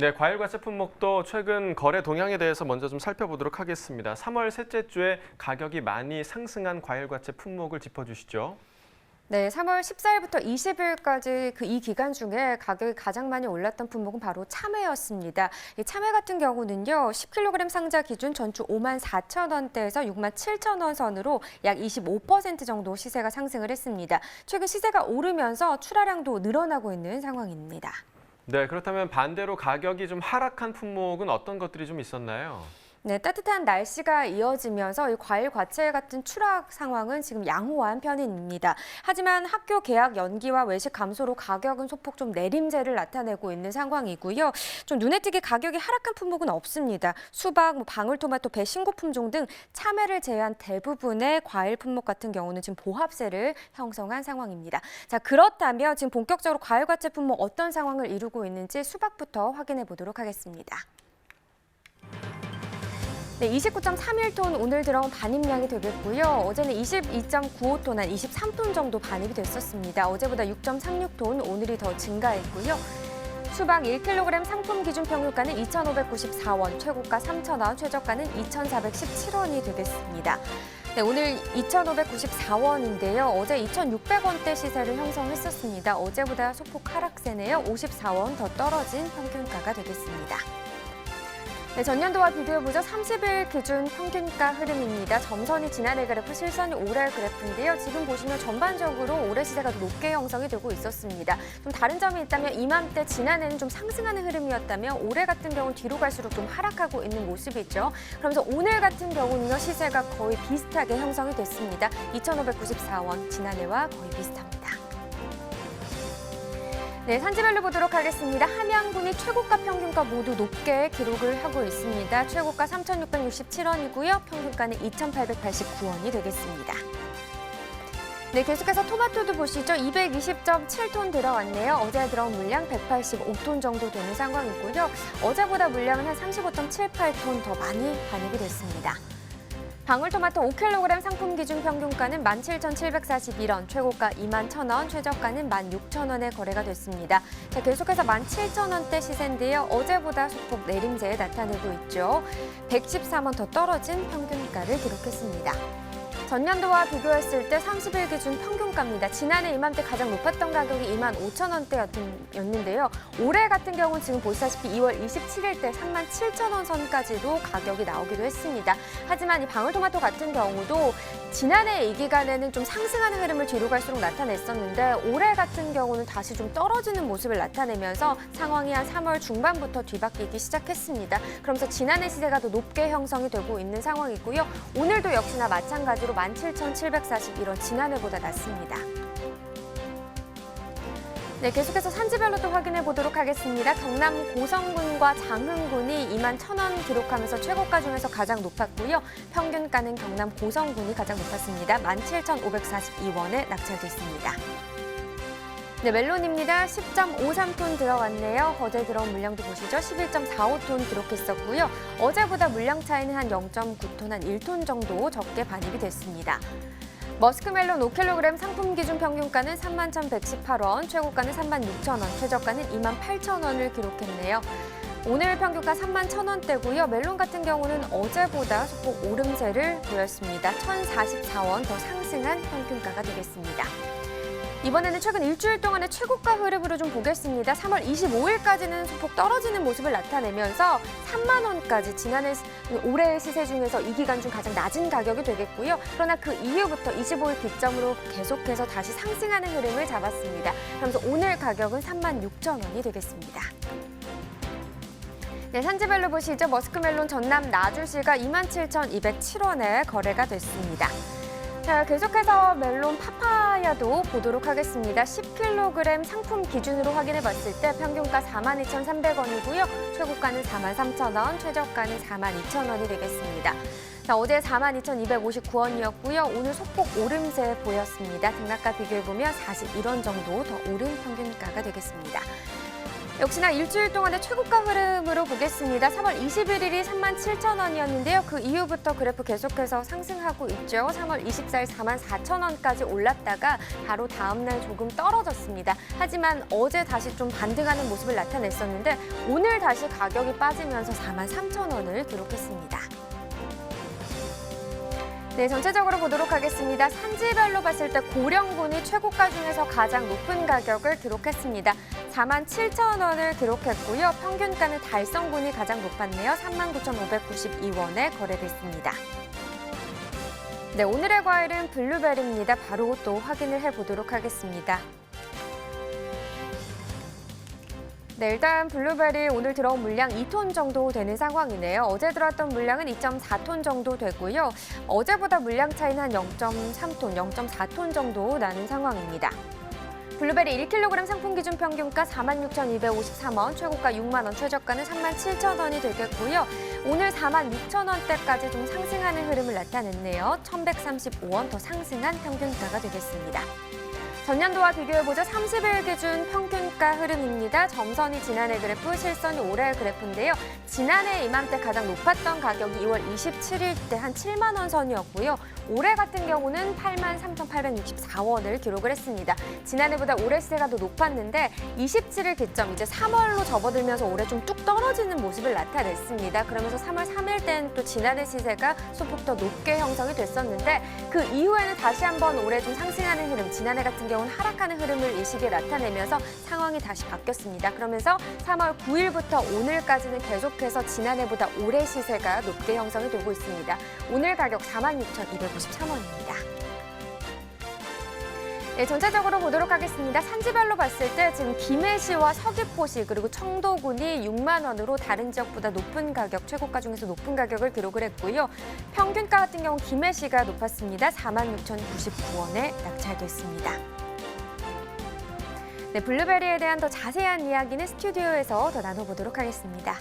네, 과일과채 품목도 최근 거래 동향에 대해서 먼저 좀 살펴보도록 하겠습니다. 3월 셋째 주에 가격이 많이 상승한 과일과채 품목을 짚어주시죠. 네, 3월 14일부터 20일까지 이 기간 중에 가격이 가장 많이 올랐던 품목은 바로 참외였습니다. 이 참외 같은 경우는요, 10kg 상자 기준 전주 54,000원대에서 67,000원 선으로 약 25% 정도 시세가 상승을 했습니다. 최근 시세가 오르면서 출하량도 늘어나고 있는 상황입니다. 네, 그렇다면 반대로 가격이 좀 하락한 품목은 어떤 것들이 좀 있었나요? 네, 따뜻한 날씨가 이어지면서 이 과일 과채 같은 추락 상황은 지금 양호한 편입니다. 하지만 학교 개학 연기와 외식 감소로 가격은 소폭 좀 내림세를 나타내고 있는 상황이고요. 좀 눈에 띄게 가격이 하락한 품목은 없습니다. 수박, 방울토마토, 배 신고품종 등 참외를 제외한 대부분의 과일 품목 같은 경우는 지금 보합세를 형성한 상황입니다. 자, 그렇다면 지금 본격적으로 과일 과채 품목 어떤 상황을 이루고 있는지 수박부터 확인해 보도록 하겠습니다. 네, 29.31톤 오늘 들어온 반입량이 되겠고요. 어제는 22.95톤, 한 23톤 정도 반입이 됐었습니다. 어제보다 6.36톤 오늘이 더 증가했고요. 수박 1kg 상품 기준 평균가는 2,594원, 최고가 3,000원, 최저가는 2,417원이 되겠습니다. 네, 오늘 2,594원인데요. 어제 2,600원대 시세를 형성했었습니다. 어제보다 소폭 하락세네요. 54원 더 떨어진 평균가가 되겠습니다. 네, 전년도와 비교해보죠. 30일 기준 평균가 흐름입니다. 점선이 지난해 그래프, 실선이 올해 그래프인데요. 지금 보시면 전반적으로 올해 시세가 높게 형성이 되고 있었습니다. 좀 다른 점이 있다면 이맘때 지난해는 좀 상승하는 흐름이었다면 올해 같은 경우는 뒤로 갈수록 좀 하락하고 있는 모습이죠. 그러면서 오늘 같은 경우는요, 시세가 거의 비슷하게 형성이 됐습니다. 2,594원, 지난해와 거의 비슷합니다. 네, 산지별로 보도록 하겠습니다. 함양군이 최고가 평균가 모두 높게 기록을 하고 있습니다. 최고가 3,667원이고요. 평균가는 2,889원이 되겠습니다. 네, 계속해서 토마토도 보시죠. 220.7톤 들어왔네요. 어제 들어온 물량 185톤 정도 되는 상황이고요. 어제보다 물량은 한 35.78톤 더 많이 반입이 됐습니다. 방울토마토 5kg 상품 기준 평균가는 17,741원, 최고가 21,000원, 최저가는 16,000원에 거래가 됐습니다. 자, 계속해서 17,000원대 시세인데요. 어제보다 소폭 내림세 나타내고 있죠. 113원 더 떨어진 평균가를 기록했습니다. 전년도와 비교했을 때 30일 기준 평균가입니다. 지난해 이맘때 가장 높았던 가격이 25,000원대였는데요. 올해 같은 경우는 지금 보시다시피 2월 27일 때 37,000원 선까지도 가격이 나오기도 했습니다. 하지만 이 방울토마토 같은 경우도 지난해 이 기간에는 좀 상승하는 흐름을 뒤로 갈수록 나타냈었는데 올해 같은 경우는 다시 좀 떨어지는 모습을 나타내면서 상황이 한 3월 중반부터 뒤바뀌기 시작했습니다. 그러면서 지난해 시세가 더 높게 형성이 되고 있는 상황이고요. 오늘도 역시나 마찬가지로 17,741원, 지난해보다 낮습니다. 네, 계속해서 산지별로 또 확인해 보도록 하겠습니다. 경남 고성군과 장흥군이 21,000원 기록하면서 최고가 중에서 가장 높았고요. 평균가는 경남 고성군이 가장 높았습니다. 17,542원에 낙찰됐습니다. 네, 멜론입니다. 10.53톤 들어왔네요. 어제 들어온 물량도 보시죠. 11.45톤 기록했었고요. 어제보다 물량 차이는 한 0.9톤, 한 1톤 정도 적게 반입이 됐습니다. 머스크멜론 5kg 상품 기준 평균가는 31,118원, 최고가는 36,000원, 최저가는 28,000원을 기록했네요. 오늘 평균가 31,000원대고요. 멜론 같은 경우는 어제보다 소폭 오름세를 보였습니다. 1,044원 더 상승한 평균가가 되겠습니다. 이번에는 최근 일주일 동안의 최고가 흐름으로 좀 보겠습니다. 3월 25일까지는 소폭 떨어지는 모습을 나타내면서 3만 원까지 지난해 올해의 시세 중에서 이 기간 중 가장 낮은 가격이 되겠고요. 그러나 그 이후부터 25일 기점으로 계속해서 다시 상승하는 흐름을 잡았습니다. 그러면서 오늘 가격은 36,000원이 되겠습니다. 네, 산지별로 보시죠. 머스크멜론 전남 나주시가 27,207원에 거래가 됐습니다. 자, 계속해서 멜론 파파야도 보도록 하겠습니다. 10kg 상품 기준으로 확인해 봤을 때 평균가 42,300원이고요. 최고가는 43,000원, 최저가는 42,000원이 되겠습니다. 자, 어제 42,259원이었고요. 오늘 소폭 오름세 보였습니다. 등락과 비교해보면 41원 정도 더 오른 평균가가 되겠습니다. 역시나 일주일 동안의 최고가 흐름으로 보겠습니다. 3월 21일이 37,000원이었는데요. 그 이후부터 그래프 계속해서 상승하고 있죠. 3월 24일 44,000원까지 올랐다가 바로 다음 날 조금 떨어졌습니다. 하지만 어제 다시 좀 반등하는 모습을 나타냈었는데 오늘 다시 가격이 빠지면서 43,000원을 기록했습니다. 네, 전체적으로 보도록 하겠습니다. 산지별로 봤을 때 고령군이 최고가 중에서 가장 높은 가격을 기록했습니다. 47,000원을 기록했고요. 평균가는 달성군이 가장 높았네요. 39,592원에 거래됐습니다. 네, 오늘의 과일은 블루베리입니다. 바로 또 확인을 해보도록 하겠습니다. 네, 일단 블루베리 오늘 들어온 물량 2톤 정도 되는 상황이네요. 어제 들어왔던 물량은 2.4톤 정도 되고요. 어제보다 물량 차이는 한 0.3톤, 0.4톤 정도 나는 상황입니다. 블루베리 1kg 상품 기준 평균가 46,253원, 최고가 6만 원, 최저가는 37,000원이 되겠고요. 오늘 46,000원대까지 좀 상승하는 흐름을 나타냈네요. 1,135원 더 상승한 평균가가 되겠습니다. 전년도와 비교해보죠. 30일 기준 평균가 흐름입니다. 점선이 지난해 그래프, 실선이 올해 그래프인데요. 지난해 이맘때 가장 높았던 가격이 2월 27일 때 한 7만 원 선이었고요. 올해 같은 경우는 83,864원을 기록을 했습니다. 지난해보다 올해 시세가 더 높았는데 27일 기점, 이제 3월로 접어들면서 올해 좀 뚝 떨어지는 모습을 나타냈습니다. 그러면서 3월 3일 때는 또 지난해 시세가 소폭 더 높게 형성이 됐었는데 그 이후에는 다시 한번 올해 좀 상승하는 흐름, 지난해 같은 경우는 하락하는 흐름을 이 시기에 나타내면서 상황이 다시 바뀌었습니다. 그러면서 3월 9일부터 오늘까지는 계속해서 지난해보다 올해 시세가 높게 형성이 되고 있습니다. 오늘 가격 46,253원입니다. 네, 전체적으로 보도록 하겠습니다. 산지별로 봤을 때 지금 김해시와 서귀포시 그리고 청도군이 6만 원으로 다른 지역보다 높은 가격, 최고가 중에서 높은 가격을 기록을 했고요. 평균가 같은 경우 김해시가 높았습니다. 46,099원에 낙찰됐습니다. 네, 블루베리에 대한 더 자세한 이야기는 스튜디오에서 더 나눠보도록 하겠습니다.